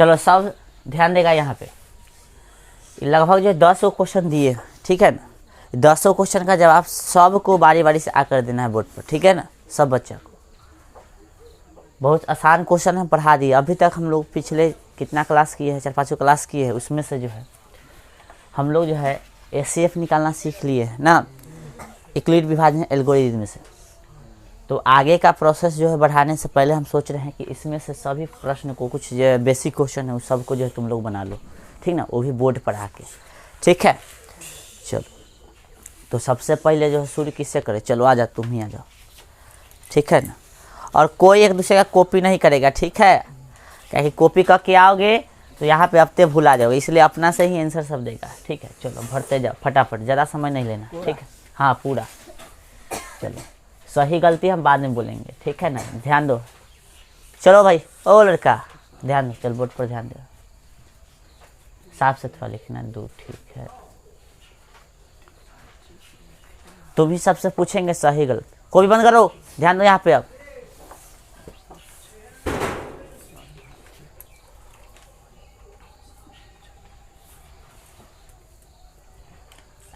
चलो सब ध्यान देगा यहाँ पे, लगभग जो 10 क्वेश्चन दिए, ठीक है ना। 10 क्वेश्चन का जवाब सबको बारी बारी से आकर देना है बोर्ड पर, ठीक है ना, सब बच्चा को। बहुत आसान क्वेश्चन हम पढ़ा दिए। अभी तक हम लोग पिछले कितना क्लास किए हैं, 4-5 क्लास किए हैं, उसमें से जो है हम लोग जो है एचसीएफ निकालना सीख लिए है ना, यूक्लिड विभाजन एल्गोरिथम से। तो आगे का प्रोसेस जो है बढ़ाने से पहले हम सोच रहे हैं कि इसमें से सभी प्रश्न को, कुछ जो बेसिक क्वेश्चन है उस सबको जो है तुम लोग बना लो, ठीक ना, वो भी बोर्ड पर आके, ठीक है। चलो तो सबसे पहले जो है शुरू किससे करें, चलो आ जाओ, तुम ही आ जाओ, ठीक है ना। और कोई एक दूसरे का कॉपी नहीं करेगा, ठीक है, क्या कि कॉपी करके आओगे तो यहाँ पे हफ्ते भुला जाओगे, इसलिए अपना से ही आंसर सब देगा, ठीक है। चलो भरते जाओ फटाफट, ज़्यादा समय नहीं लेना, ठीक है। हाँ पूरा। चलो सही गलती हम बाद में बोलेंगे, ठीक है ना, ध्यान दो। चलो भाई, ओ लड़का ध्यान दो, चल बोर्ड पर ध्यान दो, साफ से थोड़ा लिखना दो, ठीक है। तुम ही सबसे पूछेंगे सही गलत, को भी बंद करो, ध्यान दो यहाँ पे। अब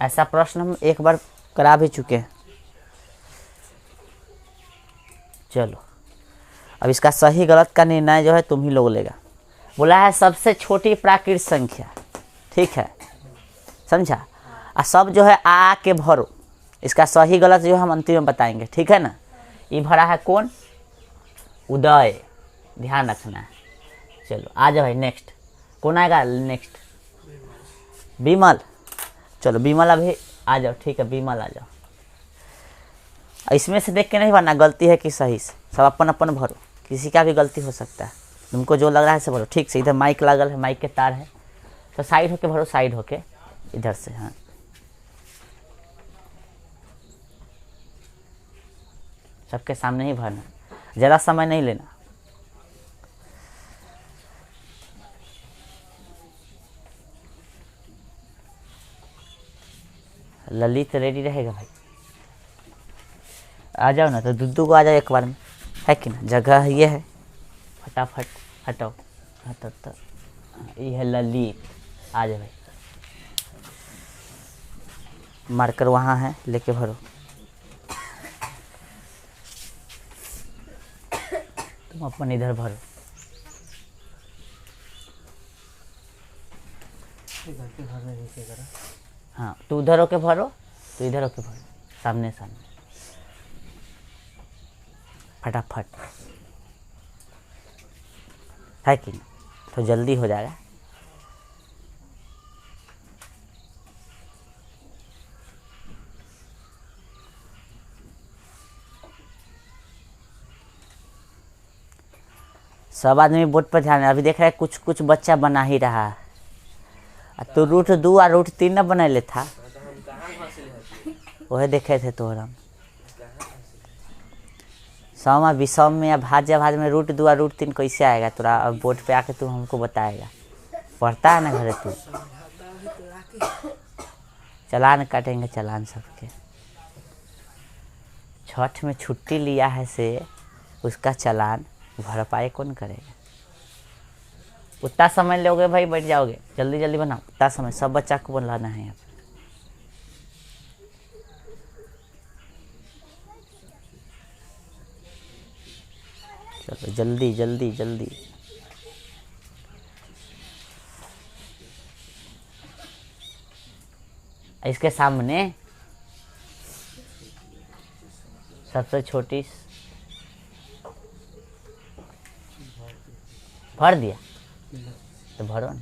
ऐसा प्रश्न हम एक बार करा भी चुके हैं। चलो अब इसका सही गलत का निर्णय जो है तुम ही लोग लेगा। बोला है सबसे छोटी प्राकृत संख्या, ठीक है, समझा। सब जो है आ के भरो, इसका सही गलत जो हम अंतिम में बताएंगे, ठीक है ना। ये भरा है कौन, उदय, ध्यान रखना है। चलो आ जाओ भाई, नेक्स्ट कौन आएगा, नेक्स्ट विमल। चलो विमल अभी आ जाओ, ठीक है, विमल आ जाओ। इसमें से देख के नहीं भरना गलती है कि सही से, सब अपन अपन भरो, किसी का भी गलती हो सकता है, तुमको जो लग रहा है से भरो, ठीक से। इधर माइक लगल है, माइक के तार है, तो साइड होके भरो, साइड होके इधर से। हाँ सबके सामने ही भरना, ज़्यादा समय नहीं लेना। ललित रेडी रहेगा भाई, आ जाओ ना, तो दुद्दू को आ जाओ एक बार में, है कि ना, जगह ये है, फटाफट हटाओ, हटो, ये है ललित, आ जाओ भाई। मार्कर वहाँ है, लेके भरो। तुम अपन इधर भरो, हाँ तू उधर होके भरो, तो इधर होके भरो, सामने सामने, फटाफट, है कि नहीं, तो जल्दी हो जाएगा। सब आदमी बोर्ड पर ध्यान है। अभी देख रहे हैं कुछ कुछ बच्चा बना ही रहा है, तो रूट 2 और रूट 3 न बनैले था, वही देखे थे तोहरा सौमा विषम में या भाज्य भाज में रूट 2 और रूट 3 कैसे आएगा तोरा। अब बोर्ड पे आके तू हमको बताएगा, पढ़ता है ना घरे तू। चालान काटेंगे, चालान सबके। छठ में छुट्टी लिया है से उसका चालान भरपाई कौन करेगा। उतना समय लोगे भाई, बैठ जाओगे, जल्दी जल्दी बनाओ, उतना समय सब बच्चा को बनाना है यहाँ पे। चलो जल्दी जल्दी जल्दी। इसके सामने सबसे छोटी भर दिया, तो भरो ना।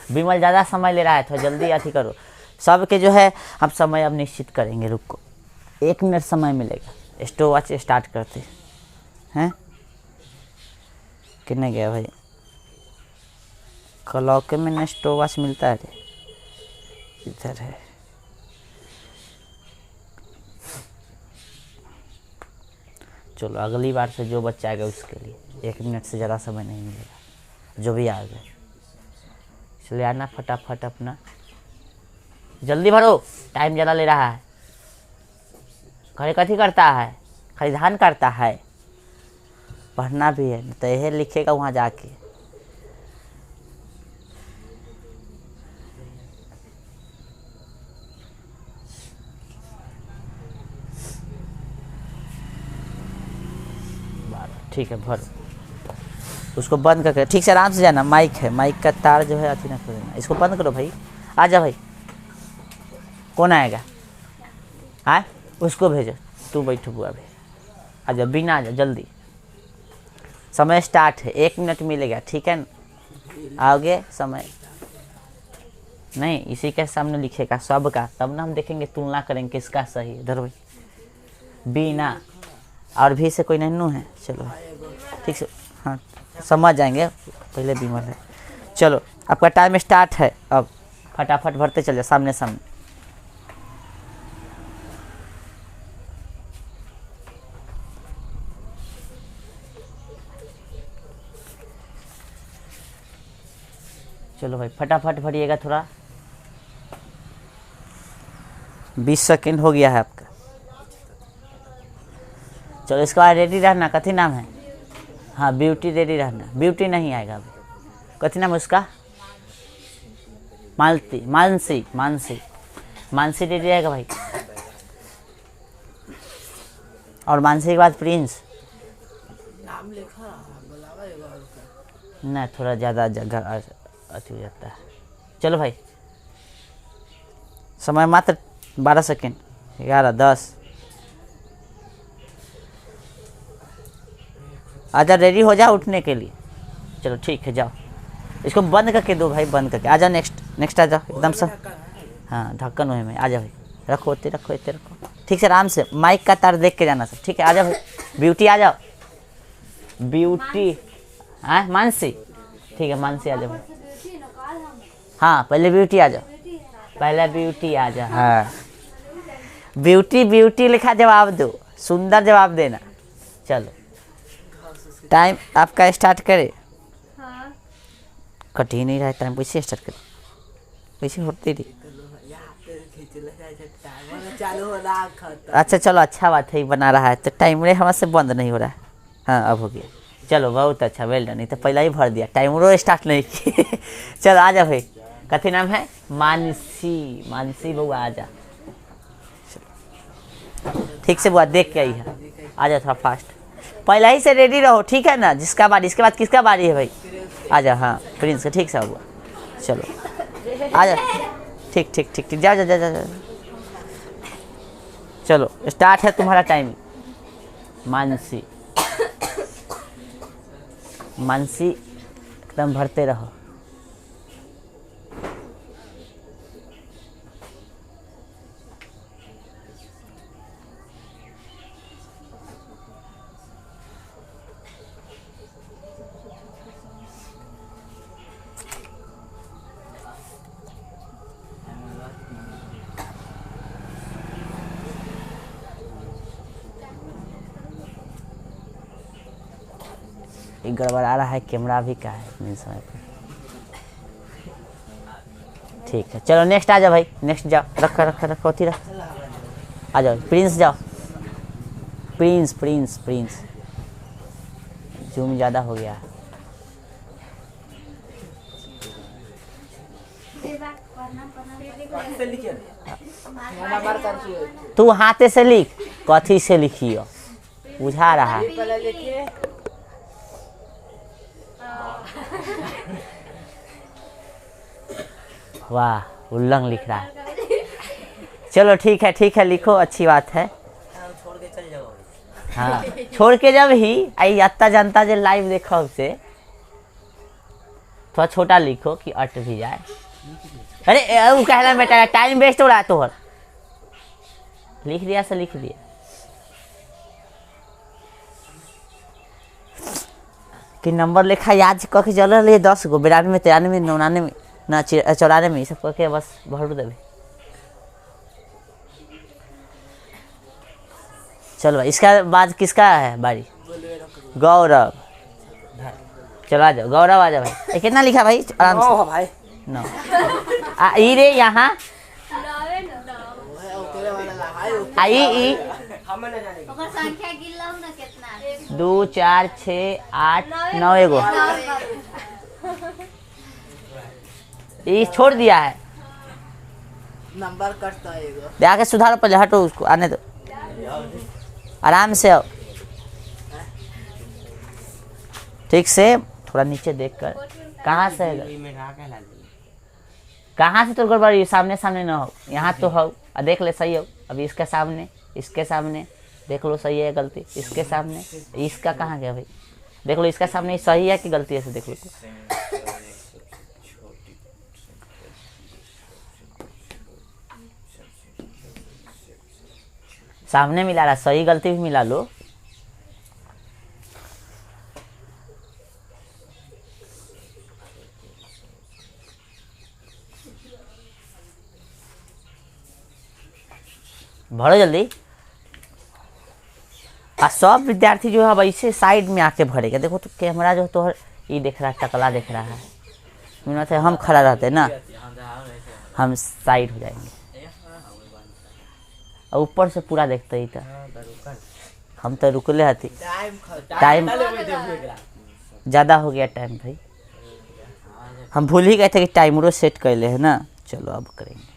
विमल ज़्यादा समय ले रहा है, थोड़ा जल्दी अथी करो। सबके जो है हम समय अब निश्चित करेंगे, रुको 1 मिनट समय मिलेगा। स्टॉप वॉच स्टार्ट करते हैं। कितने गया भाई, क्लॉक में ना स्टॉप वॉच मिलता है, इधर है। चलो अगली बार से जो बच्चा आएगा उसके लिए 1 मिनट से ज़्यादा समय नहीं मिलेगा, जो भी आ गए। इसलिए आना फटाफट, अपना जल्दी भरो, टाइम ज़्यादा ले रहा है। घरे कथी करता है, खाली ध्यान करता है, पढ़ना भी है तो यह लिखेगा वहाँ जाके। ठीक है भरो, उसको बंद करके ठीक से आराम से जाना। माइक है, माइक का तार जो है अथी ना कर देना। इसको बंद करो भाई, आ जा भाई। कौन आएगा? हाँ उसको भेजो, तू बैठो बुआ भी। आ जाओ बिना, आ जाओ जल्दी, समय स्टार्ट है, 1 मिनट मिलेगा ठीक है ना। आओगे समय नहीं, इसी के सामने लिखेगा सबका, तब ना हम देखेंगे, तुलना करेंगे किसका सही। इधर भाई बीना और भी से कोई नन्नू है, चलो ठीक से, हाँ समझ जाएंगे, पहले बीमल है। चलो आपका टाइम स्टार्ट है, अब फटाफट भरते चले सामने सामने। चलो भाई फटाफट भरिएगा, थोड़ा 20 सेकेंड हो गया है आपका। चलो इसके बाद रेडी रहना। कथी नाम है? हाँ ब्यूटी रेडी रहना। ब्यूटी नहीं आएगा अभी। कथी नाम है उसका? मालती, मानसी, मानसी, मानसी रेडी रहेगा भाई। और मानसी के बाद प्रिंस। नाम लिखा नहीं, थोड़ा ज़्यादा जगह अथी हो जाता है। चलो भाई समय मात्र 12 सेकेंड। 11, 10। आजा रेडी हो जाओ उठने के लिए। चलो ठीक है जाओ, इसको बंद करके दो भाई, बंद करके। आजा नेक्स्ट आ जाओ एकदम से। हाँ ढक्कन हुए में, आजा भाई, रखो इतने रखो, इतने रखो ठीक से आराम से। माइक का तार देख के जाना सब ठीक है। आजा भाई ब्यूटी आ जाओ। ब्यूटी हाँ मानसी, ठीक है मानसी आ जाओ भाई। हाँ पहले ब्यूटी आ जाओ, पहले ब्यूटी आ जाओ। हाँ ब्यूटी, ब्यूटी लिखा जवाब दो, सुंदर जवाब देना। चलो टाइम आपका स्टार्ट करे। हाँ। कट ही नहीं रहा है टाइम, वैसे स्टार्ट करे, वैसे होती रही। अच्छा चलो अच्छा बात है, बना रहा है तो टाइमर हमारे से बंद नहीं हो रहा है। हाँ अब हो गया, चलो बहुत अच्छा, वेल डन। नहीं तो पहले ही भर दिया, टाइमर स्टार्ट नहीं किए। चलो आ जा भाई। कथी नाम है? मानसी, मानसी बउआ आ जा। ठीक से बुआ देख के आई है, आ जा थोड़ा फास्ट, पहले ही से रेडी रहो ठीक है ना। जिसका बारी, इसके बाद किसका बारी है भाई? आ जा। हाँ प्रिंस का, ठीक से हुआ। चलो आ जा, ठीक ठीक ठीक ठीक, जा जा जा जा। चलो स्टार्ट है तुम्हारा टाइम। मानसी, मानसी एकदम भरते रहो। एक गड़बड़ आ रहा है, कैमरा भी का है इतने समय पर। ठीक है चलो नेक्स्ट आ जाओ भाई, नेक्स्ट जाओ, रखो रखो रखो उठी रख। आ जाओ प्रिंस, जाओ प्रिंस, प्रिंस प्रिंस। जूम ज़्यादा हो गया। तू हाथे से लिख, कथी से लिखियो, बुझा रहा है। वाह उल्लंघ लिख रहा है। चलो ठीक है लिखो, अच्छी बात है। छोड़ के चल जाओ। हाँ छोड़ के जब ही आई अत्ता जनता जो लाइव देखो से थोड़ा छोटा लिखो कि अट भी जाए। अरे वो कहना बेटा टाइम वेस्ट हो रहा है तोहर। लिख दिया से लिख दिया कि नंबर लिखा याद कह के चल रही 10 गो, 92, 93, 99 ना 94 ये सब कह के बस भर देवे। चलो इसका बाद किसका है बारी? गौरव। चलो आ जाओ गौरव, आ जाओ भाई। कितना लिखा भाई? आराम से भाई 9। ई रे यहाँ आई 2, 4, 6, 8, 9 एगो ये छोड़ दिया है। नंबर कटता है आके सुधारो, पहले हटो उसको, आने दो, आराम से आओ। ठीक से थोड़ा नीचे देख कर। कहाँ से है? कहाँ से तो गड़बड़ी? सामने सामने ना हो, यहाँ तो हो। देख ले सही हो। अभी इसके सामने देख लो सही है गलती। इसके सामने इसका कहाँ गया भाई? देख लो इसका सामने सही है कि गलती है से देख लो। सामने मिला रहा, सही गलती भी मिला लो। भरो जल्दी। और सब विद्यार्थी जो है वैसे साइड में आके भरेगा। देखो तो कैमरा जो तो ये देख रहा है, टकला देख रहा है। मिनट है हम खड़ा रहते ना, हम साइड हो जाएंगे। और ऊपर से पूरा देखते ही था। हम तो रुकले हती। टाइम ज़्यादा हो गया टाइम भाई। हम भूल ही गए थे कि टाइमरो सेट कर ले है ना। चलो अब करेंगे।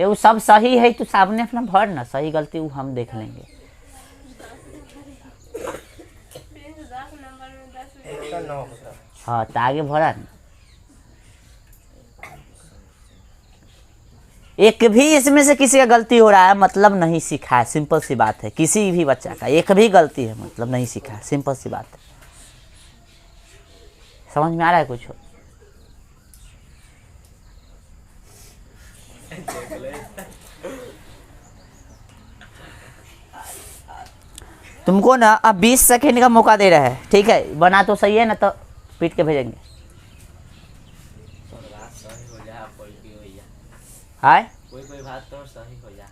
ये वो सब सही है तो सामने अपना भर ना, सही गलती वो हम देख लेंगे। हाँ तो आगे भरा ना। एक भी इसमें से किसी का गलती हो रहा है मतलब नहीं सीखा है। सिंपल सी बात है। किसी भी बच्चा का एक भी गलती है मतलब नहीं सीखा है। सिंपल सी बात है। समझ में आ रहा है कुछ? तुमको ना अब 20 सेकेंड का मौका दे रहा है, ठीक है? बना तो सही है ना, तो पीट के भेजेंगे। हाय कोई बात तो सही हो जा।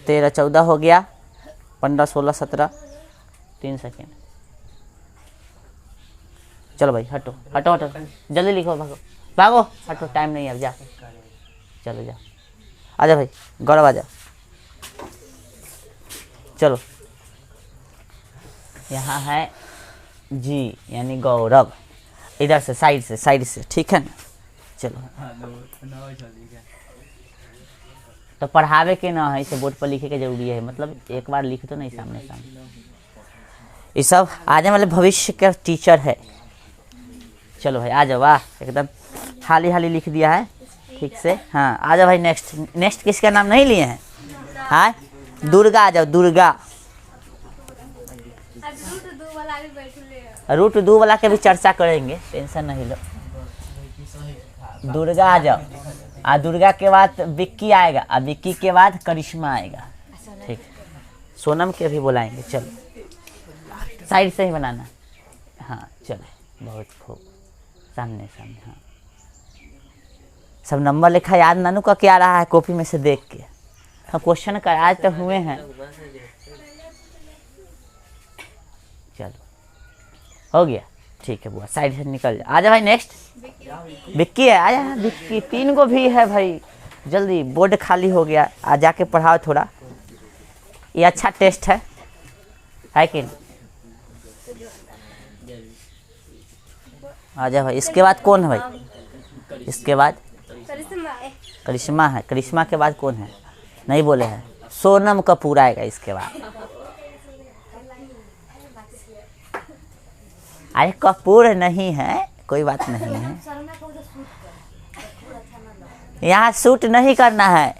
13 14 हो गया, 15 16 17 3 सेकेंड। चलो भाई हटो हटो हटो, जल्दी लिखो, भागो भागो, हटो, टाइम नहीं है, अब जा, चलो जा, आजा भाई, गौरव आजा, चलो। यहाँ है जी यानी गौरव, इधर से साइड से ठीक है ना। चलो तो पढ़ावे के ना है, इसे बोर्ड पर लिखे के जरूरी है, मतलब एक बार लिख तो नहीं सामने सामने। ये सब आने वाले भविष्य का टीचर है। चलो भाई आ जाओ, वाह एकदम हाली हाली लिख दिया है ठीक से। हाँ आ जाओ भाई, नेक्स्ट किसका नाम नहीं लिए हैं? हाँ दुर्गा, आ जाओ दुर्गा। रूट 2 वाला के भी चर्चा करेंगे, टेंशन नहीं लो। दुर्गा आ जाओ, आ दुर्गा के बाद विक्की आएगा, आ विक्की के बाद करिश्मा आएगा, ठीक। सोनम के भी बुलाएंगे, चलो साइड से ही बनाना। हाँ चलो बहुत खूब, सामने सामने। हाँ सब नंबर लिखा याद नानू का क्या रहा है कॉपी में से देख के। हाँ क्वेश्चन कराए तो हुए हैं, चलो हो गया ठीक है बुआ, साइड से निकल जा। आजा भाई नेक्स्ट विक्की है, आजा विक्की, 3 को भी है भाई, जल्दी बोर्ड खाली हो गया, आ जाके पढ़ाओ थोड़ा, ये अच्छा टेस्ट है कि नहीं? आजा भाई, इसके बाद कौन है भाई? इसके बाद करिश्मा है, करिश्मा के बाद कौन है? नहीं बोले हैं, सोनम कपूर आएगा इसके बाद। अरे कपूर नहीं है, कोई बात नहीं है, यहाँ शूट नहीं करना है,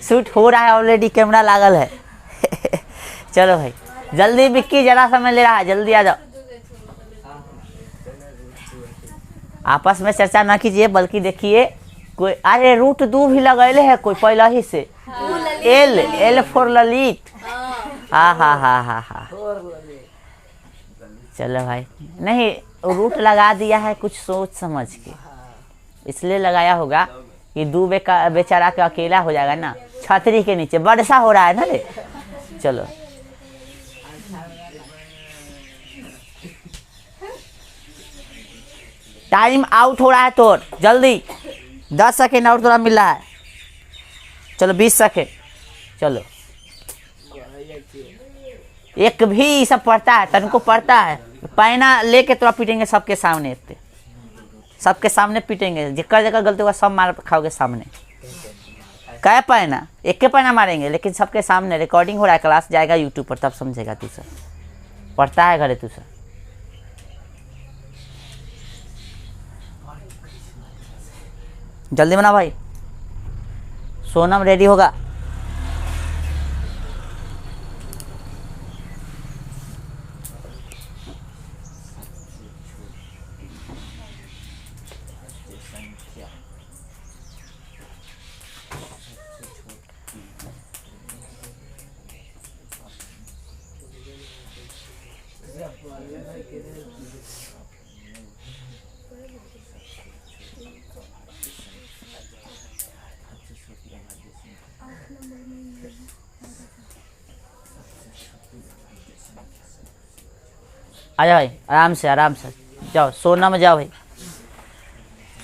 शूट हो रहा है ऑलरेडी, कैमरा लागल है। चलो भाई जल्दी, विक्की जरा समय ले रहा है, जल्दी आ जाओ। आपस में चर्चा ना कीजिए, बल्कि देखिए कोई, अरे रूट 2 भी लगैले है कोई पहला ही से। L for Lalit. हाँ चलो भाई, नहीं रूट लगा दिया है कुछ सोच समझ के, इसलिए लगाया होगा कि 2 बेचारा के अकेला हो जाएगा ना, छतरी के नीचे वर्षा हो रहा है ना रे। चलो टाइम आउट हो रहा है तो जल्दी, 10 सेकेंड और थोड़ा मिल रहा है, चलो 20 सेकेंड, चलो। एक भी सब पढ़ता है, तनको पढ़ता है, पैना लेके थोड़ा पीटेंगे सबके सामने, सबके सामने पीटेंगे, जगह जगह गलती होगा सब मार खाओगे सामने। क्या पैना, एक के पैना मारेंगे, लेकिन सबके सामने रिकॉर्डिंग हो रहा है, क्लास जाएगा यूट्यूब पर, तब समझेगा तू सर। पढ़ता है घरे तू सर? जल्दी बना भाई, सोनम रेडी होगा। आजा भाई, आराम से जाओ। सोनम जाओ भाई,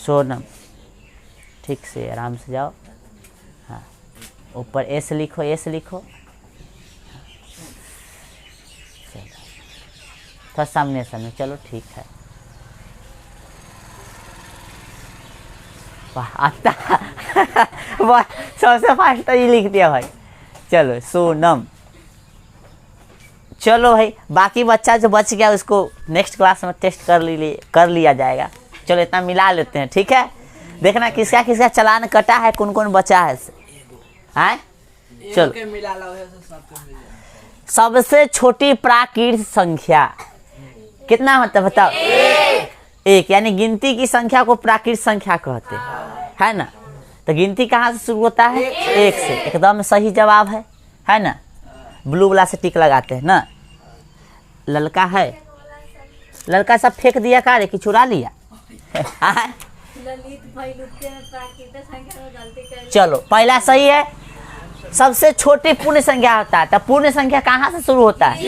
सोनम ठीक से आराम से जाओ। हाँ, ऊपर एस लिखो, एस लिखो। चलो थोड़ा सामने चलो, ठीक है। वाह आता वाह, सबसे फास्ट तो ये लिख दिया भाई। चलो सोनम, चलो भाई, बाकी बच्चा जो बच गया उसको नेक्स्ट क्लास में टेस्ट कर लिया जाएगा। चलो इतना मिला लेते हैं, ठीक है। देखना किसका किसका चालान कटा है, कौन कौन बचा है। चलो, सबसे छोटी प्राकृत संख्या कितना मतलब बताओ? एक, यानी गिनती की संख्या को प्राकृत संख्या कहते हैं, है ना। तो गिनती कहाँ से शुरू होता है? एक से। एकदम सही जवाब है ना। ब्लू वाला से टिक लगाते हैं ना। लड़का है, लड़का सब फेंक दिया का रे कि चुरा लिया? चलो पहला सही है। सबसे छोटी पूर्ण संख्या होता है, तो पूर्ण संख्या कहाँ से शुरू होता है?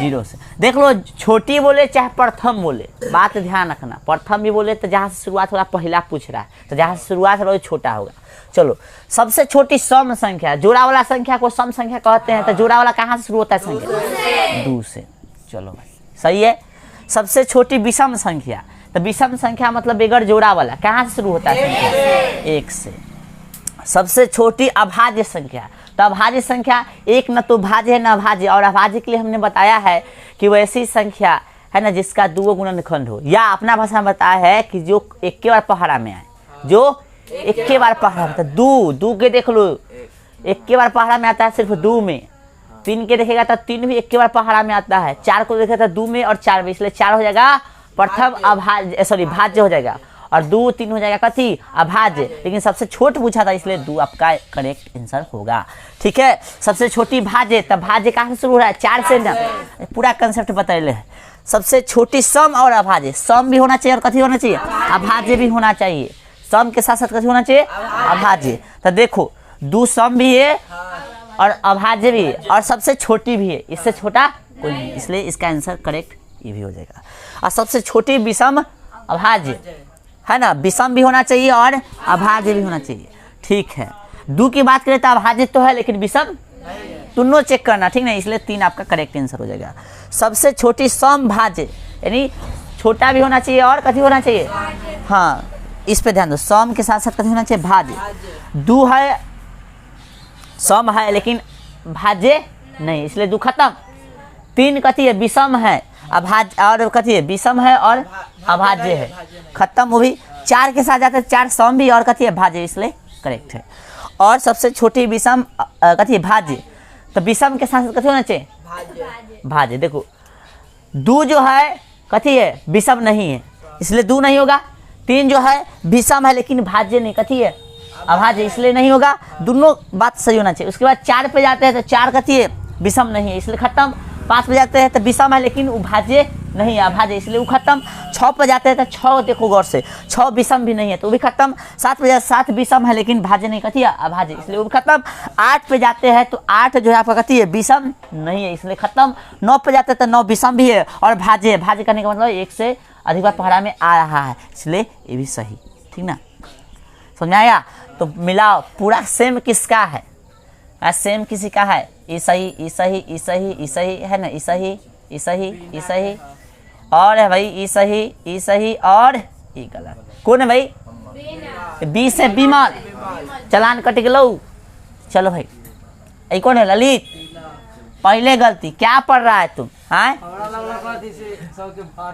जीरो से। देख लो, छोटी बोले चाहे प्रथम बोले, बात ध्यान रखना। प्रथम भी बोले तो जहाँ से शुरुआत हो रहा, पहला पूछ रहा है, तो जहाँ से शुरुआत हो रहा है छोटा होगा। चलो, सबसे छोटी सम संख्या, जोड़ा वाला संख्या को सम संख्या कहते हैं। तो जोड़ा वाला कहाँ से शुरू होता है संख्या? 2 से। चलो भाई सही है। सबसे छोटी विषम संख्या, तो विषम संख्या मतलब बगैर जोड़ा वाला, कहाँ से शुरू होता है संख्या? 1 से। सबसे छोटी अभाज्य संख्या, तो अभाज्य संख्या एक न तो भाज्य है न अभाज्य। और अभाज्य के लिए हमने बताया है कि वैसी संख्या है ना जिसका 2 गुणनखंड हो, या अपना भाषा में बताया है कि जो एक के बार पहाड़ा में आए, जो एक के बार पहाड़ा में। तो 2 के देख लो, एक के बार पहाड़ा में आता है सिर्फ 2 में। 3 के देखेगा तो 3 भी एक के बार पहाड़ा में आता है। 4 को देखेगा तो 2 में और 4 में, इसलिए 4 हो जाएगा प्रथम अभाज्य, सॉरी भाज्य हो जाएगा। और 2 3 हो जाएगा कथी? अभाज्य। लेकिन सबसे छोट पूछा था इसलिए 2 आपका करेक्ट आंसर होगा, ठीक है। सबसे छोटी भाज्य, तब भाज्य कहाँ से शुरू हो रहा है? 4 से ना। पूरा कंसेप्ट बतैले है। सबसे छोटी सम और अभाज्य, सम भी होना चाहिए और कथी होना चाहिए? अभाज्य भी होना चाहिए। सम के साथ साथ कथी होना चाहिए? अभाज्य। तो देखो 2 सम भी है और अभाज्य भी है और सबसे छोटी भी है, इससे छोटा कोई नहीं, इसलिए इसका आंसर करेक्ट ये भी हो जाएगा। और सबसे छोटी विषम अभाज्य है ना, विषम भी होना चाहिए और अभाज्य भी होना चाहिए, ठीक है। 2 की बात करें तो अभाज्य तो है लेकिन विषम दोनों चेक करना, ठीक ना, इसलिए 3 आपका करेक्ट आंसर हो जाएगा। सबसे छोटी समभाज्य, यानी छोटा भी होना चाहिए और कथी होना चाहिए? हाँ, इस पे ध्यान दो, सम के साथ साथ कथी होना चाहिए? भाज्य। 2 है, सम है लेकिन भाज्य नहीं, इसलिए 2 खत्म। 3 कथी है? विषम है, अभाज्य और कथी है? विषम है और अभाज्य है, खत्म वो भी। 4 के साथ जाते हैं 4 सम भी और कथी है? भाज्य, इसलिए करेक्ट है। और सबसे छोटी विषम कथी है? भाज्य। तो विषम के साथ कथी होना चाहिए? भाज्य। देखो 2 जो है कथी है? विषम नहीं है, इसलिए 2 नहीं होगा। 3 जो है विषम है लेकिन भाज्य नहीं, कथी है? अभाज्य, इसलिए नहीं होगा। दोनों बात सही होना चाहिए। उसके बाद 4 पे जाते हैं तो 4 कथी है? विषम नहीं है, इसलिए खत्म। 5 पे जाते हैं तो विषम है लेकिन वो भाज्य नहीं है, अभाज्य, इसलिए वो खत्म। 6 पे जाते हैं तो 6 देखो गौर से, 6 विषम भी नहीं है तो वो भी खत्म। 7 पे जाते 7 विषम है लेकिन भाज्य नहीं, कथी है? अभाज्य, इसलिए वो भी खत्म। 8 पे जाते हैं तो 8 जो है आपका कथी है? विषम नहीं है, इसलिए खत्म। 9 पे जाते हैं तो 9 विषम भी है और भाज्य है। भाज्य करने का मतलब 1 से अधिक बार पहाड़ा में आ रहा है, इसलिए ये भी सही, ठीक ना, समझाया। तो मिलाओ पूरा सेम किसका है? सेम किसी का है? ई सही, ई सही, ई सही, ई सही है ना, ई सही, ई सही, ई सही और है भाई ई सही, ई सही और ई गलत। कौन है भाई? बी से विमल, चलान कट गलो। चलो भाई, ये कौन है? ललित। पहले गलती क्या पढ़ रहा है तुम? हाँ,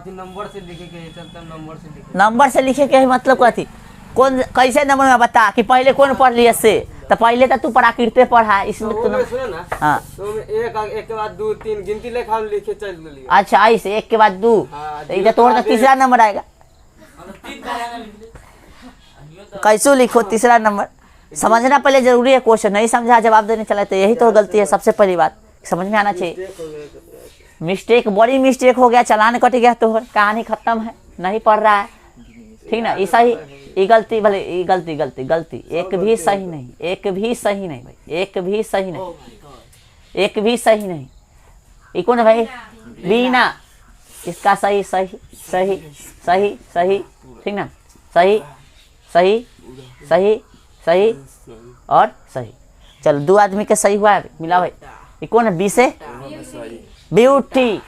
नंबर से लिखे के मतलब क्या थी? कौन कैसे नंबर में बता कि पहले कौन पढ़ लिया से? तो पहले तो तू प्राकृत पढ़ा, इसमें तो सुनो ना। हाँ, तो एक के बाद 2 3 गिनती लेखा हम लिखे चल लिए। अच्छा ऐसे एक के बाद 2, तो इधर तोड़ तो तीसरा नंबर आएगा। कैसे लिखो तीसरा नंबर? समझना पहले जरूरी है, क्वेश्चन नहीं समझा जवाब देने चला तो यही तो गलती है। सबसे पहली बात समझ में आना चाहिए। मिस्टेक, बड़ी मिस्टेक हो गया, चालान कट गया तो कहानी खत्म है, नहीं पढ़ रहा है। ठीक ना? ऐसा ही ये गलती, भले ये गलती गलती गलती एक भी सही नहीं, एक भी सही नहीं भाई, एक भी सही नहीं, एक भी सही नहीं। ये कौन है भाई? बीना। इसका सही सही सही सही सही, ठीक ना? सही सही सही सही और सही। चलो 2 आदमी के सही हुआ है, मिला भाई। ये कौन है? बी से ब्यूटी।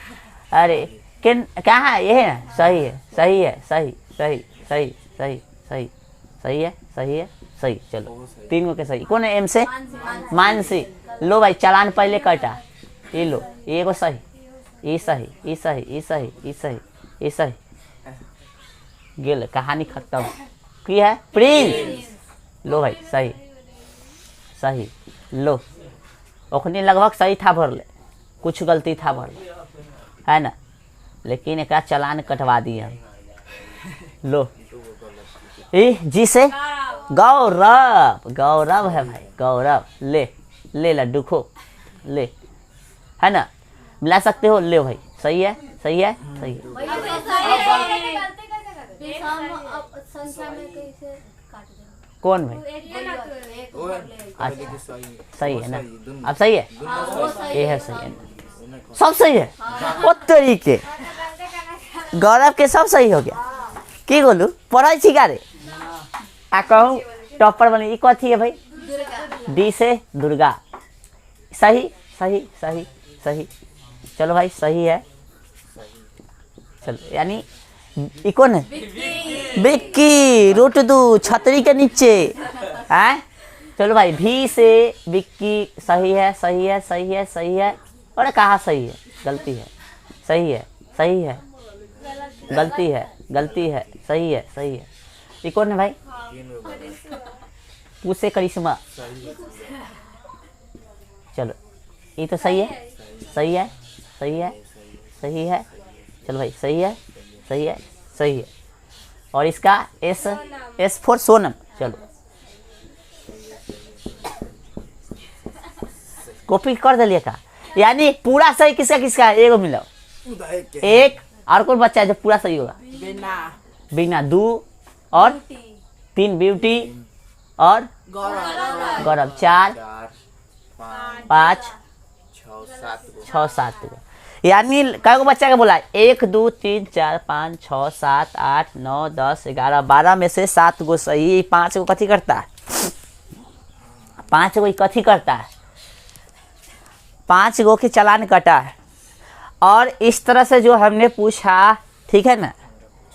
अरे किन कहाँ है? ये है ना? सही है, सही है, सही सही सही सही सही सही है, सही है, सही। चलो 3 गो के सही। कौन है? एम से मानसी। लो भाई, चालान पहले कटा, ये लो, ये को सही, ये सही, ये सही, ये सही, ये सही, ये सही। गेल, कहानी खत्म। की है? प्रिंस। लो भाई, सही सही। लो, ओखनी लगभग सही था, भर ले, कुछ गलती था भर ले, है ना? लेकिन एक चालान कटवा दिया। लो, ए जी से गौरव। गौरव है भाई, गौरव। ले ले लड्डू खो, ले, है ना? मिला सकते हो, ले भाई। सही है, सही है, सही है। कौन भाई? अच्छा, सही है ना? अब सही है, ये है सही है, सब सही है। वो तरीके गौरव के सब सही हो गया। की बोलू? पढ़ाई छिका रे आ कहूँ टॉपर बनी। ई कथी है भाई? डी से दुर्गा। सही सही सही सही। चलो भाई, सही है। चलो, यानी ई कौन है? बिक्की। रूट 2 छतरी के नीचे है। चलो भाई, भी से बिक्की। सही है, सही है, सही है, सही है। और कहाँ सही है? गलती है, सही है, सही है, गलती है, गलती है, सही है, सही है। ये कौन है भाई? पूछे करिश्मा। चलो, ये तो सही है, सही है, सही है, सही है। चलो भाई, सही है, सही है, सही है। और इसका एस फॉर सोनम। चलो, कॉपी कर दिलिए का, यानी पूरा सही किसका किसका है? एगो मिला, एक और कौन बच्चा है जो पूरा सही होगा? बिना 2 और 3 ब्यूटी और गौरव 4 5 6 7 गो। यानी कै गो बच्चा के बोला? 1 2 3 4 5 6 7 8 9 10 11 12 में से 7 गो सही। 5 गो कथी करता है? 5 गो कथी करता है? 5 गो के चालान कटा है। और इस तरह से जो हमने पूछा, ठीक है ना,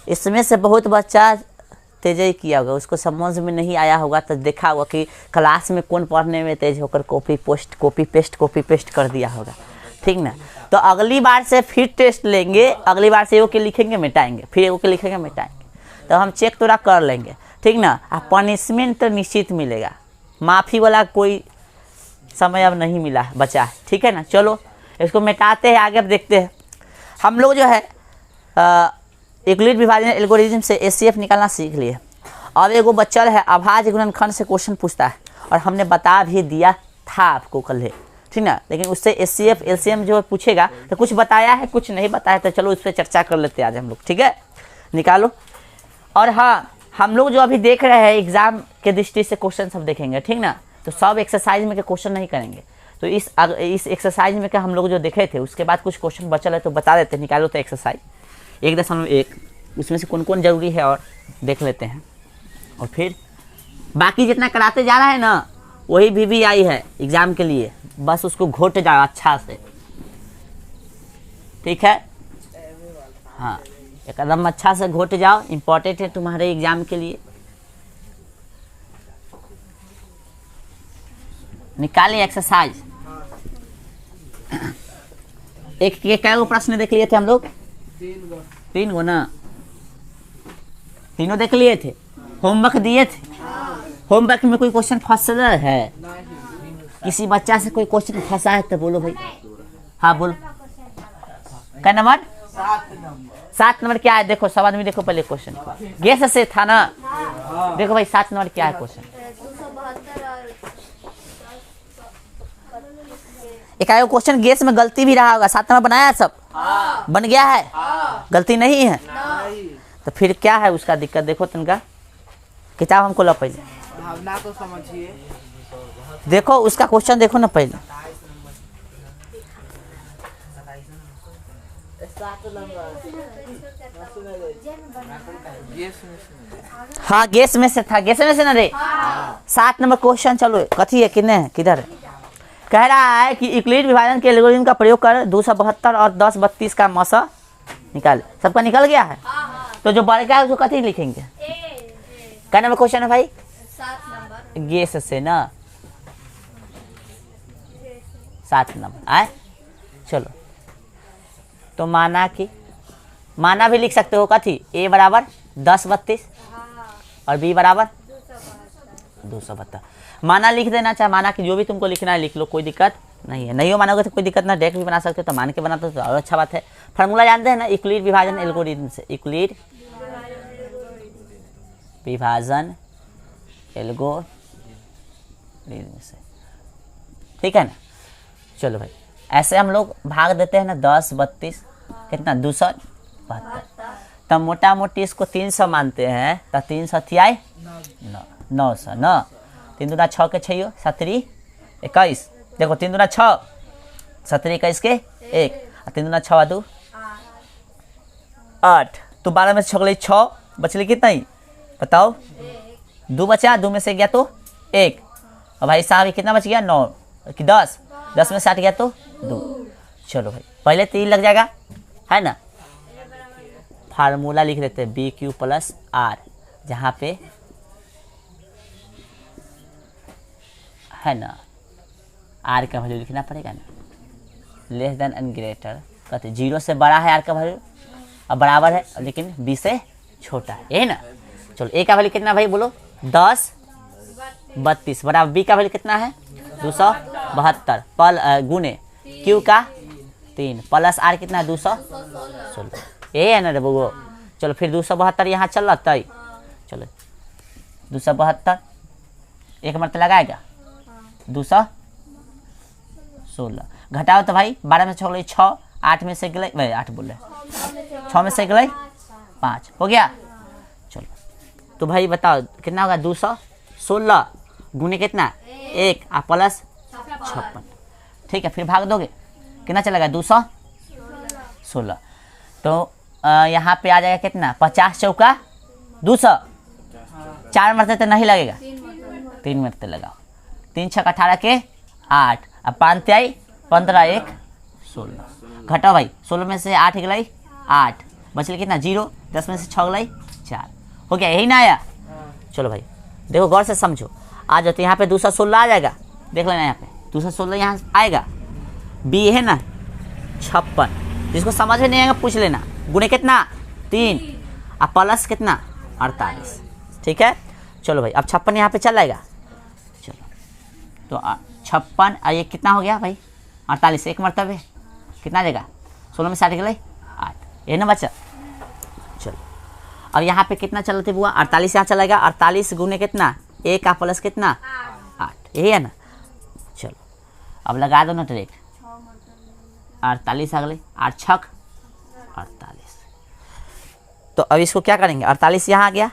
इसमें से बहुत बच्चा तेज किया होगा, उसको समझ में नहीं आया होगा तो देखा होगा कि क्लास में कौन पढ़ने में तेज होकर कॉपी पेस्ट कर दिया होगा। ठीक ना? तो अगली बार से फिर टेस्ट लेंगे, अगली बार से एगो के लिखेंगे मिटाएंगे, फिर एगो के लिखेंगे मिटाएंगे, तो हम चेक थोड़ा कर लेंगे। ठीक ना? पनिशमेंट तो निश्चित मिलेगा, माफ़ी वाला कोई समय अब नहीं मिला बचा है। ठीक है ना? चलो इसको मिटाते हैं, आगे अब देखते हैं। हम लोग जो है यूक्लिड विभाजन एल्गोरिथम से एचसीएफ निकालना सीख लिए। अब एगो बच्चल है अभाज्य गुणनखंड से क्वेश्चन पूछता है, और हमने बता भी दिया था आपको कल है, ठीक ना? लेकिन उससे एचसीएफ एलसीएम जो पूछेगा तो कुछ बताया है, कुछ नहीं बताया, तो चलो उस पर चर्चा कर लेते हैं आज हम लोग। ठीक है, निकालो। और हाँ, हम लोग जो अभी देख रहे हैं एग्जाम के दृष्टि से क्वेश्चन सब देखेंगे, ठीक ना? तो सब एक्सरसाइज में के क्वेश्चन नहीं करेंगे। तो इस एक्सरसाइज में के हम लोग जो देखे थे उसके बाद कुछ क्वेश्चन बचल है तो बता देते हैं। निकालो तो एक्सरसाइज 1.1 उसमें से कौन कौन जरूरी है और देख लेते हैं, और फिर बाकी जितना कराते जा रहा है ना वही भी आई है एग्जाम के लिए, बस उसको घोट जाओ अच्छा से। ठीक है? हाँ, एकदम अच्छा से घोट जाओ, इम्पोर्टेंट है तुम्हारे एग्जाम के लिए। निकालिए एक्सरसाइज। एक के क्या प्रश्न देख लिए थे हम लोग? 3 गो ना, तीनों देख लिए थे। होमवर्क दिए थे, होमवर्क में कोई क्वेश्चन फंसा है? किसी बच्चा से कोई क्वेश्चन फंसा है तो बोलो भाई। हाँ बोलो, क्या नंबर? 7 नंबर क्या है? देखो सब आदमी देखो पहले क्वेश्चन को, गेस से था ना। देखो भाई 7 नंबर क्या है क्वेश्चन? एक आयो क्वेश्चन गेस में गलती भी रहा होगा। 7 नंबर बनाया सब? बन गया है? गलती नहीं है? तो फिर क्या है उसका दिक्कत? देखो तिनका किताब हमको लो पहले, भावना को समझिए। देखो उसका क्वेश्चन देखो ना पहले। 7 नंबर हाँ गैस में से था, गैस में से ना रे। 7 नंबर क्वेश्चन चलो कथी है, कितने है, किधर है? कह रहा है कि यूक्लिड विभाजन के एल्गोरिथम का प्रयोग कर 272 और 1032 का मौसा निकाले। सबका निकल गया है? तो जो बड़का है उसको कथी लिखेंगे? क्या नंबर क्वेश्चन है भाई? 7 नंबर। गैस से ना 7 नंबर आए। चलो तो माना कि, माना भी लिख सकते हो कथी, ए बराबर 1032 और बी बराबर 272। माना लिख देना, चाहे माना कि जो भी तुमको लिखना है लिख लो, कोई दिक्कत नहीं है। नहीं हो मानोगे तो कोई दिक्कत ना, डायरेक्ट भी बना सकते हो, तो मान के बनाते तो और अच्छा बात है। फार्मूला जानते हैं ना यूक्लिड विभाजन एल्गोरिथम से, यूक्लिड विभाजन एल्गोरिथम से, ठीक है ना। चलो भाई ऐसे हम लोग भाग देते हैं ना, 10 32 कितना 272। तब मोटा मोटी इसको 300 मानते हैं, तो 300 थियाई 900 न 3 दूना 6 के 6 7 21। देखो 3 दूना 6 7 21 के 1 और 3 दूना 6 2 8। तो 12 में से 6 6 बचले कितना ही बताओ? 2 बचा, 2 में से गया तो 1। और भाई साहब कितना बच गया? 9 कि 10 में से 8 गया तो 2। चलो भाई पहले 3 लग जाएगा है ना। फार्मूला लिख देते हैं बी क्यू प्लस आर, जहाँ पे है ना आर का वैल्यू लिखना पड़ेगा ना, लेस देन एंड ग्रेटर, कहते 0 से बड़ा है आर का वैल्यू और बराबर है लेकिन बी से छोटा है, ये ना। चलो ए का वैल्यू कितना भाई बोलो? 10 32 बराबर बी का वैल्यू कितना है? 272 पल गुने क्यू का 3 प्लस आर कितना? 216 ये है ना रे बगो। चलो फिर 272 यहाँ चल रहा है। चलो 272 एक मरते लगाएगा 216 घटाओ तो भाई 12 में से 6 8 में से गए भाई 8 बोल रहे 6 में से गए 5 हो गया। चलो तो भाई बताओ कितना होगा? 216 गुने कितना 1 और प्लस 56, ठीक है। फिर भाग दोगे कितना चलेगा? 216। तो यहाँ पे आ जाएगा कितना? 50 चौका 200, 4 मरते तो नहीं लगेगा, 3 मरते लगाओ। 3 6 18 के 8 अब 5 त्याई 15 1 16 घटाओ भाई 16 में से 8 गई 8 बचल कितना 0, 10 में से 6 गई 4 हो गया, यही ना आया। चलो भाई देखो गौर से समझो, आ जाओ तो यहाँ पे 216 आ जाएगा, देख लेना यहाँ पे 216 यहाँ आएगा। बी है ना 56, जिसको समझ में नहीं आएगा पूछ लेना। गुणे कितना 3 और प्लस कितना 48, ठीक है। चलो भाई अब 56 यहाँ पे चल आएगा। चलो तो 56 और ये कितना हो गया भाई 48, एक मरतबे कितना देगा? 16 में 60 गए 8, ये ना बचा। चलो अब यहाँ पे कितना चलते बुआ? 48 यहाँ चलेगा, 48 गुने कितना 1 का प्लस कितना 8, यही है ना। चलो अब लगा दो ना डायरेक्ट 48 आ गए 8 6 48। तो अब इसको क्या करेंगे? 48 यहाँ आ गया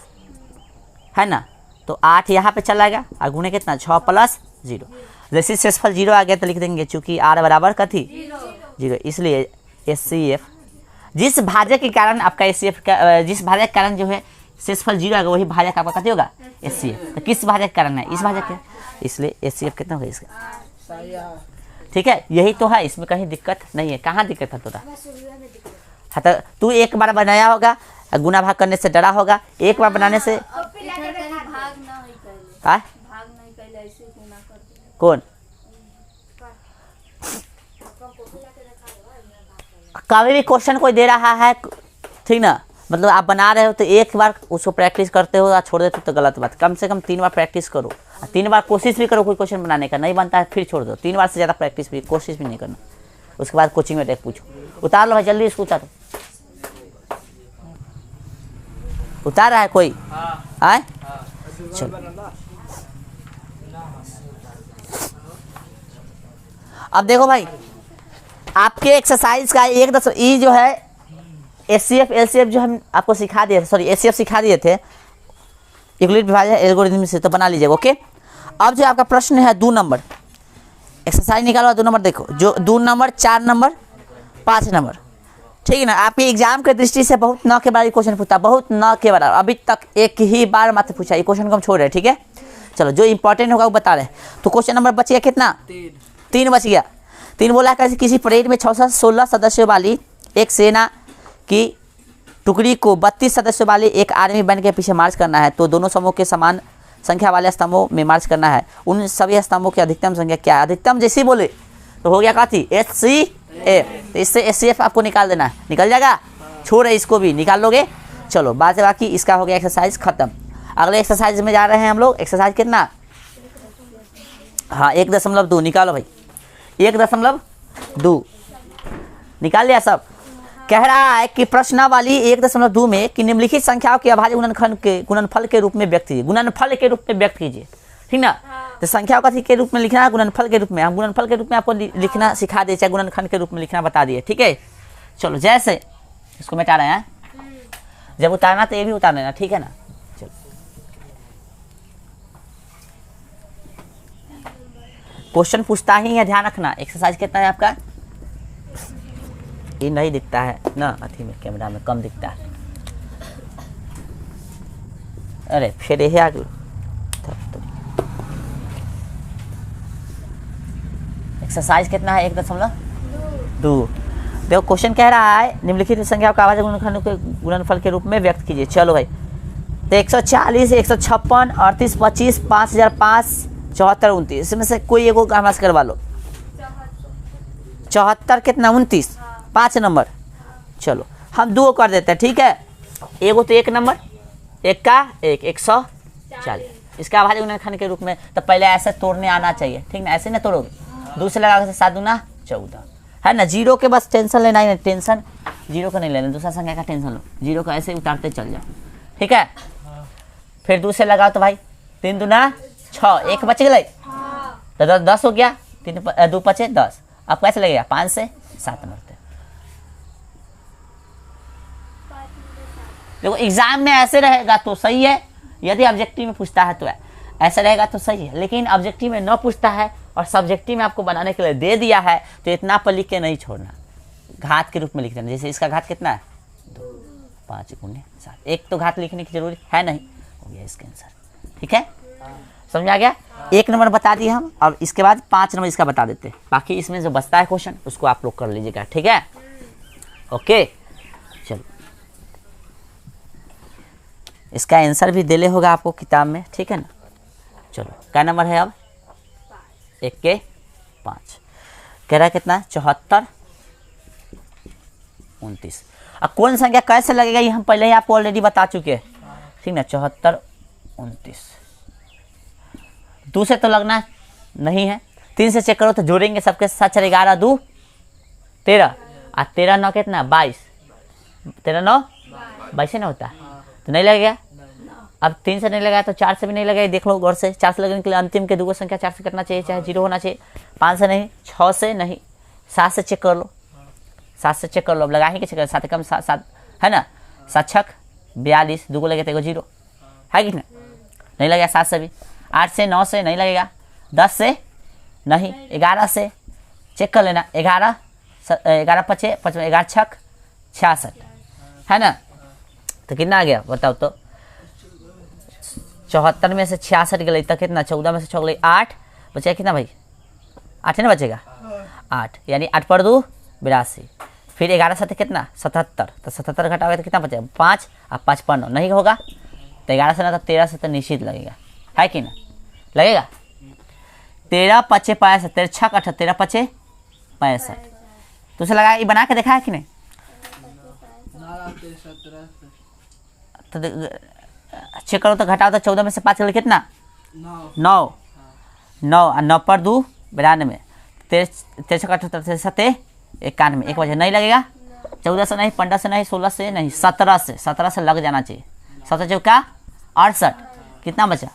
है ना, तो 8 यहाँ पे चला गया और गुने कितना 6 प्लस 0। जैसे शेषफल 0 आ गया तो लिख देंगे चूंकि आर बराबर कथी 0, इसलिए HCF जिस भाजक के कारण आपका HCF का जिस भाजक के कारण जो है शेषफल 0 आएगा वही भाजक आपका कथी होगा HCF। तो किस भाजक के कारण है? इस भाजक के, इसलिए HCF कितना होगा इसका, ठीक है। यही तो है, इसमें कहीं दिक्कत नहीं है। कहाँ दिक्कत है तोरा? हाँ तो तू एक बार बनाया होगा, गुना भाग करने से डरा होगा, एक बार बनाने से कौन कभी भी क्वेश्चन कोई दे रहा है, ठीक ना, मतलब आप बना रहे हो तो एक बार उसको प्रैक्टिस करते हो या छोड़ देते हो तो गलत बात। कम से कम 3 बार प्रैक्टिस करो, 3 बार कोशिश भी करो कोई क्वेश्चन बनाने का, नहीं बनता है फिर छोड़ दो। 3 बार से ज़्यादा प्रैक्टिस भी, कोशिश भी नहीं करना। उसके बाद कोचिंग में पूछो। उतार लो भाई जल्दी, इसको उतारो। उतार रहा है कोई? आए चलो। अब देखो भाई, आपके एक्सरसाइज का ये जो है एचसीएफ एलसीएफ जो हम आपको सिखा दिए थे, सॉरी एचसीएफ सिखा दिए थे यूक्लिड विभाजन एल्गोरिथम से, तो बना लीजिएगा। ओके, अब जो आपका प्रश्न है 2 नंबर, एक्सरसाइज निकालो 2 नंबर। देखो जो 2 नंबर, 4 नंबर, 5 नंबर, ठीक है ना। आपके एग्जाम के दृष्टि से बहुत न के बराबर क्वेश्चन पूछता, बहुत न के बराबर। अभी तक एक ही बार मात्र पूछा, ये क्वेश्चन को हम छोड़ रहे हैं, ठीक है। चलो जो इंपॉर्टेंट होगा वो बता रहे हैं। तो क्वेश्चन नंबर बच गया कितना? 3 बच गया। 3 बोला कैसे, किसी परेड में 16 सदस्यों वाली एक सेना की टुकड़ी को 32 सदस्यों वाली एक आर्मी बैंड के पीछे मार्च करना है, तो दोनों समूह के समान संख्या वाले स्तंभों में मार्च करना है। उन सभी स्तंभों की अधिकतम संख्या क्या है? अधिकतम जैसे ही बोले तो हो गया क्या थी, HCF, तो इससे HCF आपको निकाल देना है, निकल जाएगा। छोड़ इसको भी निकाल लोगे। चलो बात बाकी इसका हो गया एक्सरसाइज खत्म। अगले एक्सरसाइज में जा रहे हैं हम लोग। एक्सरसाइज कितना? हाँ 1.2 निकालो भाई, 1.2 निकाल लिया सब। कह रहा है कि प्रश्नावली 1.2 में कि निम्नलिखित संख्याओं के अभाज्य गुणनफल के रूप में व्यक्त कीजिए। गुणनफल के रूप में व्यक्त कीजिए, ठीक ना। तो संख्याओं का के रूप में लिखना है, गुणनफल के रूप में। हम गुणनफल के रूप में आपको लिखना सिखा दिए, चाहे गुणनखंड के रूप में लिखना बता दिए, ठीक है। चलो जैसे इसको मिटा रहे हैं, जब उतारना तो ये भी उतार लेना, ठीक है ना। चलो क्वेश्चन पूछता ही है, ध्यान रखना। एक्सरसाइज कितना है आपका? ये नहीं दिखता है ना, अथी में कैमरा में कम दिखता है। अरे फिर यही आ गया। एक्सरसाइज कितना है? 1.2। देखो क्वेश्चन कह रहा है निम्नलिखित संख्या का अभाज्य गुणनफल के रूप में व्यक्त कीजिए। चलो भाई, तो 140, 156, 38, 25, 5005, 74, 29, इसमें से कोई एगो हमारा से करवा लो। 74 कितना? 29, 5 नंबर। चलो हम 2 कर देते हैं, ठीक है। एगो तो 1 नंबर, एक का 140, इसका अभाज्य गुणनखंड के रूप में। तो पहले ऐसे तोड़ने आना चाहिए, ठीक ना। ऐसे ना तोड़ोगे, 2 से लगा 7 दूना 14, है ना। 0 के बस टेंशन लेना ही नहीं, टेंशन 0 का नहीं लेना, दूसरा संख्या का टेंशन लो। 0 का ऐसे उतारते चल जाओ, ठीक है। फिर 2 से लगाओ तो भाई 3 दूना 6, 1 बच गए तो 10 हो गया। 2 5 10। अब कैसे लगेगा? 5 से 7 बढ़ते। देखो एग्जाम में ऐसे रहेगा तो सही है, यदि ऑब्जेक्टिव में पूछता है तो ऐसा रहेगा तो सही है। लेकिन ऑब्जेक्टिव में न पूछता है और सब्जेक्टिव में आपको बनाने के लिए दे दिया है, तो इतना पर लिख के नहीं छोड़ना, घात के रूप में लिख देना। जैसे इसका घात कितना है? 2, 5 गुने 7। एक तो घात लिखने की जरूरी है नहीं, हो गया इसका आंसर, ठीक है। समझ आ गया? 1 नंबर बता दिए हम, और इसके बाद 5 नंबर इसका बता देते हैं। बाकी इसमें जो बचता है क्वेश्चन उसको आप लोग कर लीजिएगा, ठीक है। ओके चलो, इसका आंसर भी दिले होगा आपको किताब में, ठीक है ना। चलो क्या नंबर है अब? 1 के 5 कह रहा है कितना? 74, 29। अब कौन संख्या कैसे लगेगा ये हम पहले ही आपको ऑलरेडी बता चुके हैं, ठीक ना। 74, 29। 2 से तो लगना नहीं है, 3 से चेक करो तो जोड़ेंगे सबके साथ। 11 2 13 और 13 9 कितना? 22। 13 9 22 से ना होता तो नहीं लगेगा। अब 3 से नहीं लगाया तो 4 से भी नहीं लगाया, देख लो गौर से। 4 से लगने के लिए अंतिम के 2 संख्या 4 से कटना चाहिए, चाहे 0 होना चाहिए। 5 से नहीं, 6 से नहीं, 7 से चेक कर लो। 7 से चेक कर लो, अब लगा ही के चेक कर, 7 कम 7 है ना। 7 6 42, 2 को लगे तो 0 है कि नहीं लगेगा। 7 से भी, 8 से 9 से नहीं लगेगा, 10 से नहीं, 11 से चेक कर लेना। 11 11 5 55, 11 6 66 है ना। तो कितना आ गया बताओ तो? 74 में से 66 गए तक कितना? 14 में से 6 गए 8, बचेगा कितना भाई? 8 ना बचेगा, 8 यानी 8 पर 2 82। फिर 11 7 कितना? 77, तो 77 घटाओगे तो कितना बचेगा? 5 और 5 पर 9 नहीं होगा, तो 11 से ना तो 13 से तो निश्चित लगेगा, है कि ना लगेगा। 13 5 65, 13 6 13 5 65। तो उसे लगा ये बना के देखा है कि नहीं? तो चेक करो तो घटाओ तो 14 में से 5 गए कितना 9 9 और 9 पर 2 92 13 का 78 91 एक बजे नहीं लगेगा 14 से नहीं 15 से नहीं 16 से नहीं 17 से लग जाना चाहिए 17 चौका 68 कितना बचा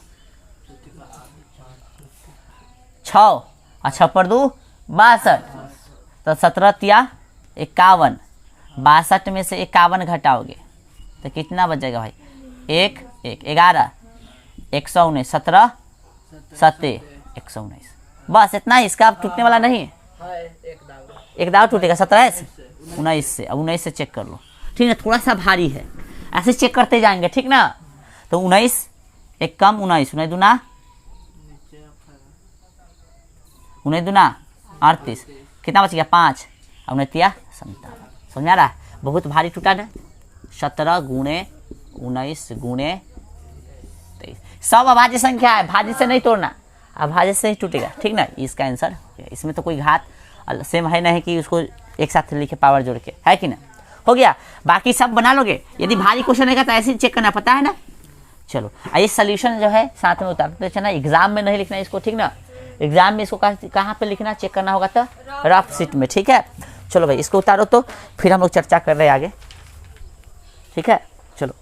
6 और 6 पर 2 62 तो 17 तिया 51 62 में से 51 घटाओगे तो कितना बचेगा भाई 1 1 11 119 17 7 119 बस इतना ही इसका टूटने वाला नहीं है एक दाव टूटेगा 17 से 19 से अब 19 से चेक कर लो ठीक है थोड़ा सा भारी है ऐसे चेक करते जाएंगे ठीक ना तो 19 एक कम 19 19 दूना 19 दूना 38 कितना बच गया 5 अब 19 तिया 57 समझा रहा है बहुत भारी टूटा ना 17 गुणे 19 गुणे 23 सब अभाज्य संख्या है भाज्य से नहीं तोड़ना अभाज्य से ही टूटेगा ठीक ना इसका आंसर इसमें तो कोई घात सेम है नहीं कि उसको एक साथ लिखे पावर जोड़ के है कि ना हो गया बाकी सब बना लोगे यदि भारी क्वेश्चन रहेगा तो ऐसे ही चेक करना पता है ना चलो ये सोल्यूशन जो है साथ में उतारते चलना एग्जाम में नहीं लिखना इसको ठीक ना एग्जाम में इसको कहाँ पे लिखना चेक करना होगा तो रफ शीट में ठीक है चलो भाई इसको उतारो तो फिर हम लोग चर्चा कर रहे हैं आगे ठीक है चलो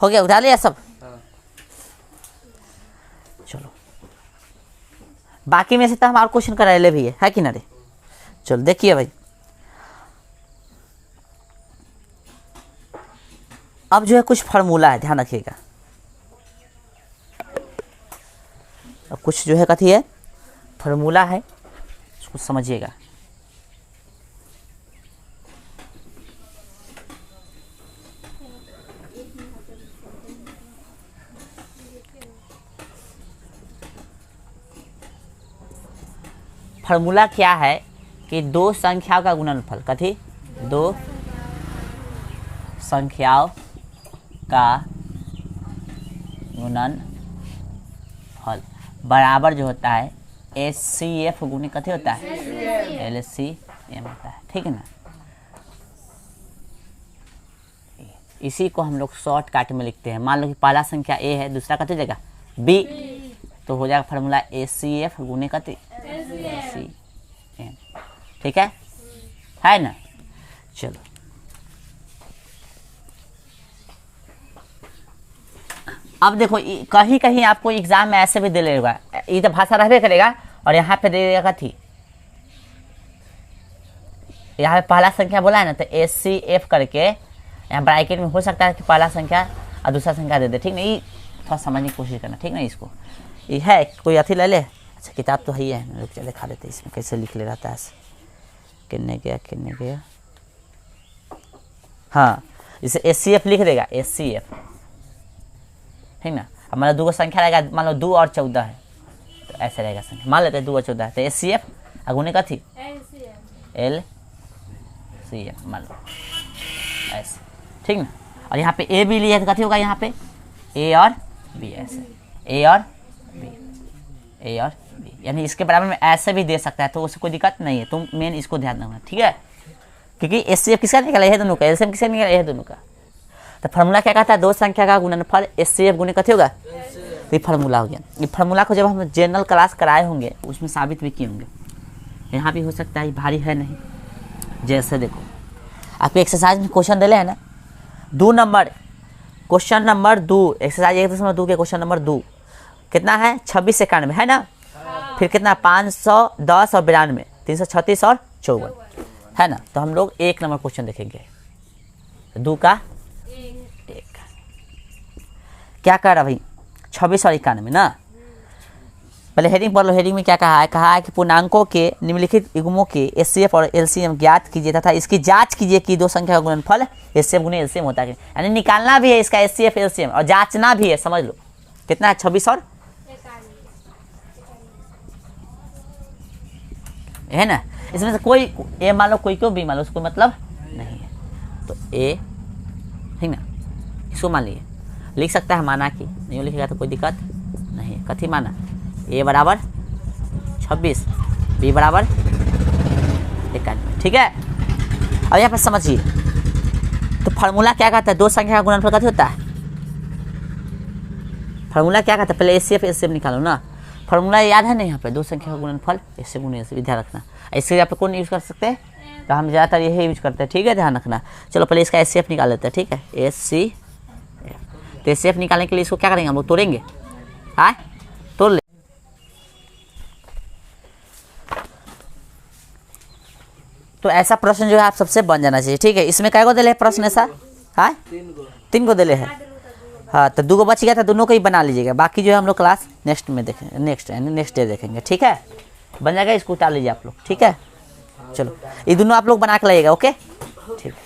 हो गया उठा लिया सब चलो बाकी में से तो हम और क्वेश्चन कराए ले भी है कि ना रे चलो देखिए भाई अब जो है कुछ फार्मूला है ध्यान रखिएगा अब कुछ जो है कथी है फार्मूला है उसको समझिएगा फार्मूला क्या है कि दो संख्याओं का गुणनफल कथी दो संख्याओं का गुणनफल बराबर जो होता है HCF गुणे कथी होता है LCM होता है ठीक है ना इसी को हम लोग शॉर्टकट में लिखते हैं मान लो कि पहला संख्या A है दूसरा कथी जगह B तो हो जाएगा फार्मूला HCF गुणे कथी LCM ठीक है ना चलो अब देखो कहीं कहीं आपको एग्जाम में ऐसे भी दे लेगा ये तो भाषा रहबे करेगा और यहाँ पे दे देगा कथी यहाँ पे पहला संख्या बोला है ना तो HCF करके यहाँ ब्रैकेट में हो सकता है कि पहला संख्या और दूसरा संख्या दे दे ठीक ना ये थोड़ा समझने की कोशिश करना ठीक ना इसको ये है कोई अथी ले ले अच्छा किताब तो है लोग चले खा लेते इसमें कैसे लिख ले रहता है किन्ने गया हाँ इसे HCF लिख देगा HCF ठीक ना हमारा दो संख्या रहेगा मान लो 2 और 14 है तो ऐसे रहेगा संख्या मान लेते हैं 2 और 14 तो HCF अगुने का थी LCM मान लो ऐसे ठीक ना और यहाँ पे A भी लिया तो कथी होगा यहाँ पे A और B ऐसे A और B यानी इसके बराबर में ऐसे भी दे सकता है तो उससे कोई दिक्कत नहीं है तुम मेन इसको ध्यान रखना ठीक है क्योंकि HCF किसका निकला है दोनों का LCM किसका निकला है दोनों का तो फार्मूला क्या कहता है दो संख्या का गुणनफल HCF गुणे कथी होगा तो ये फार्मूला हो गया ये फार्मूला को जब हम जनरल क्लास कराए होंगे उसमें साबित भी किए होंगे यहाँ भी हो सकता है भारी है नहीं जैसे देखो आपको एक्सरसाइज में क्वेश्चन दिले है ना 2 नंबर क्वेश्चन नंबर 2 एक्सरसाइज 1.2 के क्वेश्चन नंबर 2 कितना है 26 से 91 है ना फिर कितना 510 और 92 336 और 54 है ना तो हम लोग 1 नंबर क्वेश्चन देखेंगे 2 का 1 क्या कर रहा भाई 26 और 91 ना पहले हेडिंग पढ़ लो। हेडिंग में क्या कहा है कि पूर्णांकों के निम्नलिखित युग्मों के एचसीएफ और एलसीएम ज्ञात कीजिए तथा इसकी जांच कीजिए कि दो संख्या का गुणनफल एचसीएफ गुने एलसीएम होता है, यानी निकालना भी है इसका एचसीएफ एलसीएम और जांचना भी है। समझ लो कितना है, 26 और है ना। इसमें से कोई ए मान लो, कोई को बी मान लो, उसको मतलब नहीं है। तो ए ठीक ना, इसको मान लिए लिख सकता है माना कि नहीं लिखेगा तो कोई दिक्कत नहीं है। कथी माना, ए बराबर 26, बी बराबर 91। ठीक है, अब यहाँ पर समझिए तो फार्मूला क्या कहता है, दो संख्या का गुणनफल कथी होता है, फार्मूला क्या कहता है, पहले एचसीएफ एलसीएम निकालो ना। फार्मूला याद है ना, यहाँ पे दो संख्या का गुणनफल एचसीएफ गुने एलसीएम, ध्यान रखना। इससे यहाँ पे कौन यूज़ कर सकते हैं, तो हम ज़्यादातर यही यूज करते हैं। ठीक है, ध्यान रखना। चलो पहले इसका एचसीएफ निकाल लेते हैं। ठीक है, एचसीएफ। तो एचसीएफ निकालने के लिए इसको क्या करेंगे हम लोग, तोड़ेंगे। हाँ, तोड़ ले। तो ऐसा प्रश्न जो है आप सबसे बन जाना चाहिए। ठीक है, इसमें कै गो दिले है प्रश्न ऐसा, हाँ 3 गो दिले है। हाँ, तो 2 गो बच गया था, दोनों को ही बना लीजिएगा। बाकी जो है हम लोग क्लास नेक्स्ट में देखेंगे, नेक्स्ट डे देखेंगे। ठीक है, बन जाएगा, इसको उतार लीजिए आप लोग। ठीक है, चलो ये दोनों आप लोग बना के लाइएगा। ओके, ठीक है।